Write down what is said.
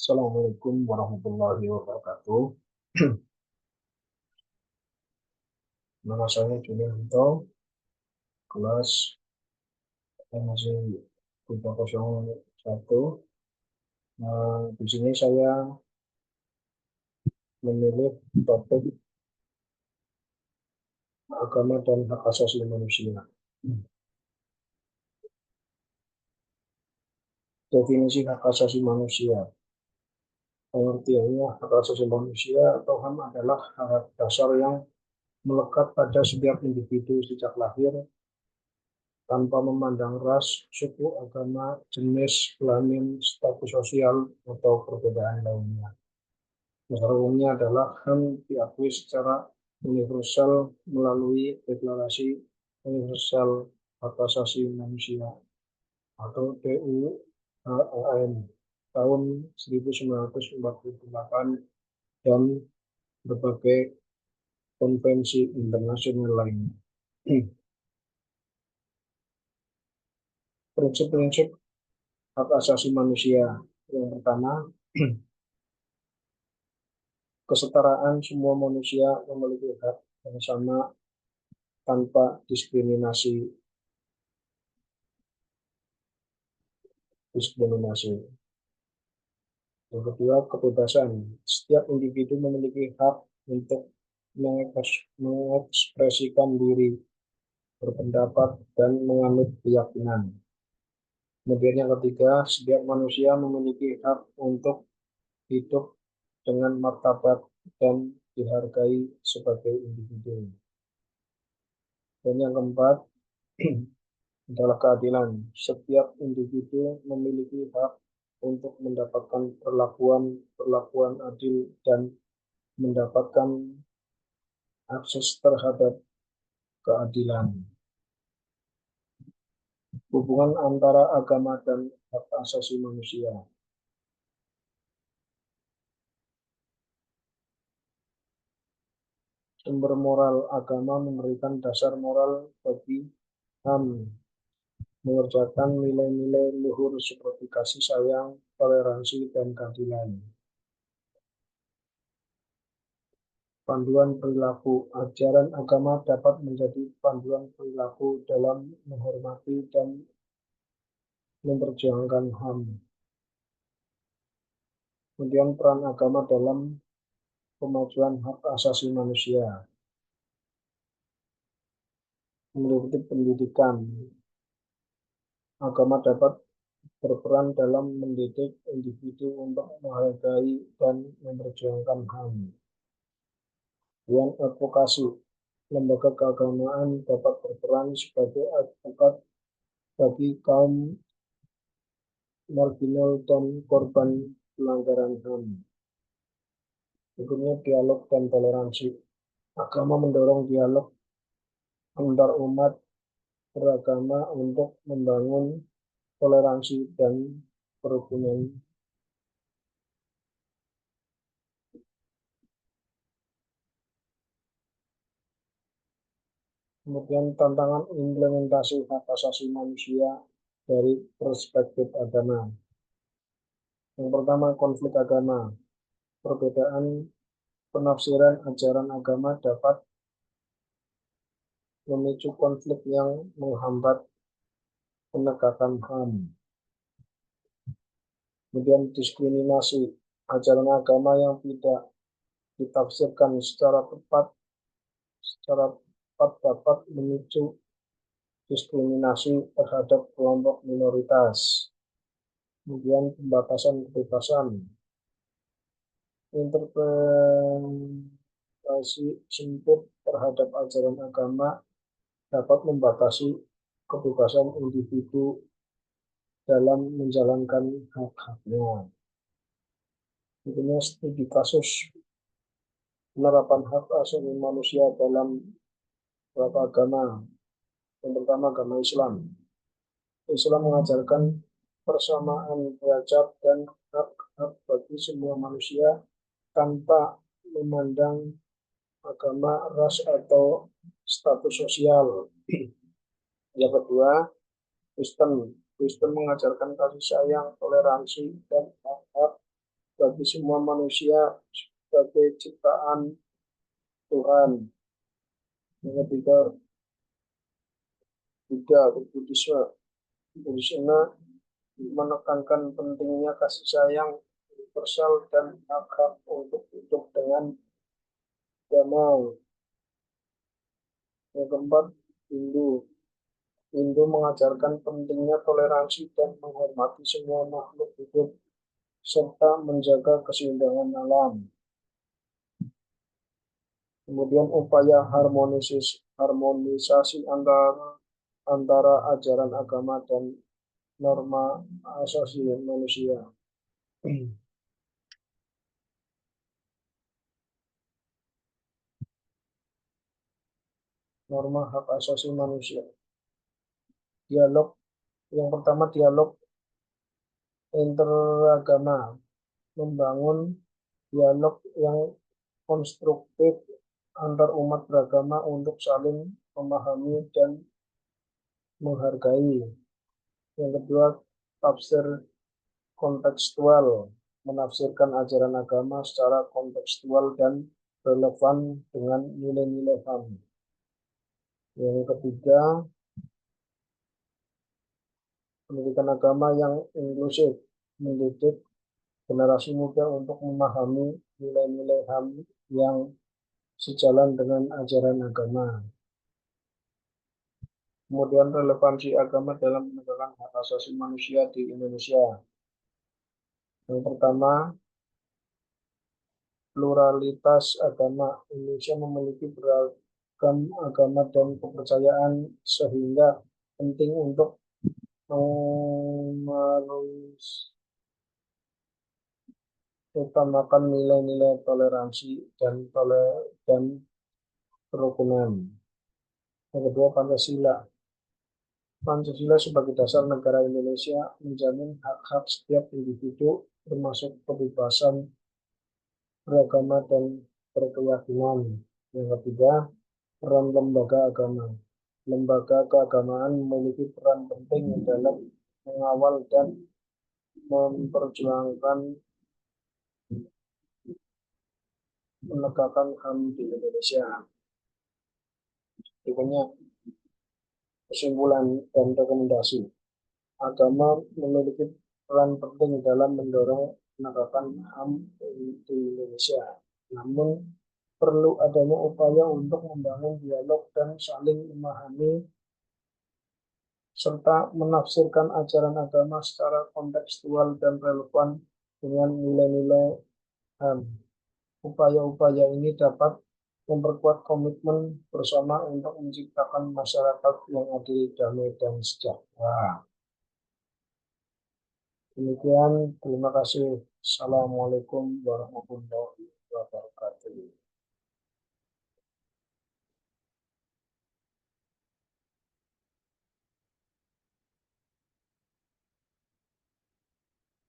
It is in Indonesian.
Assalamualaikum warahmatullahi wabarakatuh. Nama saya Julianto, kelas masih 301. Di sini saya memilih topik agama dan hak asasi manusia. Definisi hak asasi manusia. Pengertiannya, hak asasi manusia atau HAM adalah hak dasar yang melekat pada setiap individu sejak lahir tanpa memandang ras, suku, agama, jenis kelamin, status sosial, atau perbedaan lainnya. Dasar umumnya adalah HAM diakui secara universal melalui Deklarasi Universal Hak Asasi Manusia atau DUHAM tahun 1948 dan berbagai konvensi internasional lainnya. Prinsip-prinsip hak asasi manusia. Yang pertama, kesetaraan. Semua manusia memiliki hak yang sama tanpa diskriminasi. Yang kedua, kebebasan. Setiap individu memiliki hak untuk mengekspresikan diri, berpendapat, dan menganut keyakinan. Kemudian yang ketiga, setiap manusia memiliki hak untuk hidup dengan martabat dan dihargai sebagai individu. Dan yang keempat adalah keadilan. Setiap individu memiliki hak untuk mendapatkan perlakuan adil dan mendapatkan akses terhadap keadilan. Hubungan antara agama dan hak asasi manusia. Sumber moral. Agama memberikan dasar moral bagi HAM, mengerjakan nilai-nilai luhur seperti kasih sayang, toleransi, dan keadilan. Panduan perilaku. Ajaran agama dapat menjadi panduan perilaku dalam menghormati dan memperjuangkan HAM. Kemudian peran agama dalam pemajuan hak asasi manusia. Meliputi pendidikan. Agama dapat berperan dalam mendidik individu untuk menghargai dan memperjuangkan HAM. Yang advokasi. Lembaga keagamaan dapat berperan sebagai advokat bagi kaum marginal dan korban pelanggaran HAM. Berikutnya dialog dan toleransi. Agama mendorong dialog antar umat beragama untuk membangun toleransi dan kerukunan. Kemudian tantangan implementasi hak asasi manusia dari perspektif agama. Yang pertama, konflik agama. Perbedaan penafsiran ajaran agama dapat memicu konflik yang menghambat penegakan HAM. Kemudian diskriminasi. Ajaran agama yang tidak ditafsirkan secara tepat dapat memicu diskriminasi terhadap kelompok minoritas. Kemudian pembatasan kebebasan. Interpretasi sempit terhadap ajaran agama dapat membatasi kebebasan individu dalam menjalankan hak-haknya. Tentunya studi kasus penerapan hak asasi manusia dalam beberapa agama. Yang pertama, agama Islam. Islam mengajarkan persamaan derajat dan hak-hak bagi semua manusia tanpa memandang agama, ras, atau status sosial. Yang kedua, Kristen mengajarkan kasih sayang, toleransi, dan hak-hak bagi semua manusia sebagai ciptaan Tuhan. Yang ketiga, Buddha atau Buddhisme. Buddhisme menekankan pentingnya kasih sayang universal dan hak-hak untuk hidup dengan damai. Yang keempat, Hindu. Hindu mengajarkan pentingnya toleransi dan menghormati semua makhluk hidup serta menjaga keseimbangan alam. Kemudian upaya harmonisasi antara ajaran agama dan norma asasi manusia. Norma hak asasi manusia. Dialog yang pertama, dialog interagama, membangun dialog yang konstruktif antar umat beragama untuk saling memahami dan menghargai. Yang kedua, tafsir kontekstual, menafsirkan ajaran agama secara kontekstual dan relevan dengan nilai-nilai HAM. Yang ketiga, pendidikan agama yang inklusif, mendidik generasi muda untuk memahami nilai-nilai HAM yang sejalan dengan ajaran agama. Kemudian relevansi agama dalam menegakkan hak asasi manusia di Indonesia. Yang pertama, pluralitas agama. Indonesia memiliki beragam agama dan kepercayaan sehingga penting untuk mengutamakan nilai-nilai toleransi dan kerukunan. Yang kedua, Pancasila. Pancasila sebagai dasar negara Indonesia menjamin hak-hak setiap individu termasuk kebebasan beragama dan berkeyakinan. Yang ketiga, peran lembaga agama. Lembaga keagamaan memiliki peran penting dalam mengawal dan memperjuangkan penegakan HAM di Indonesia. Berikutnya, kesimpulan dan rekomendasi. Agama memiliki peran penting dalam mendorong penegakan HAM di Indonesia. Namun, perlu adanya upaya untuk membangun dialog dan saling memahami serta menafsirkan ajaran agama secara kontekstual dan relevan dengan nilai-nilai HAM. Upaya-upaya ini dapat memperkuat komitmen bersama untuk menciptakan masyarakat yang adil, damai, dan sejahtera. Demikian, terima kasih. Assalamualaikum warahmatullahi wabarakatuh.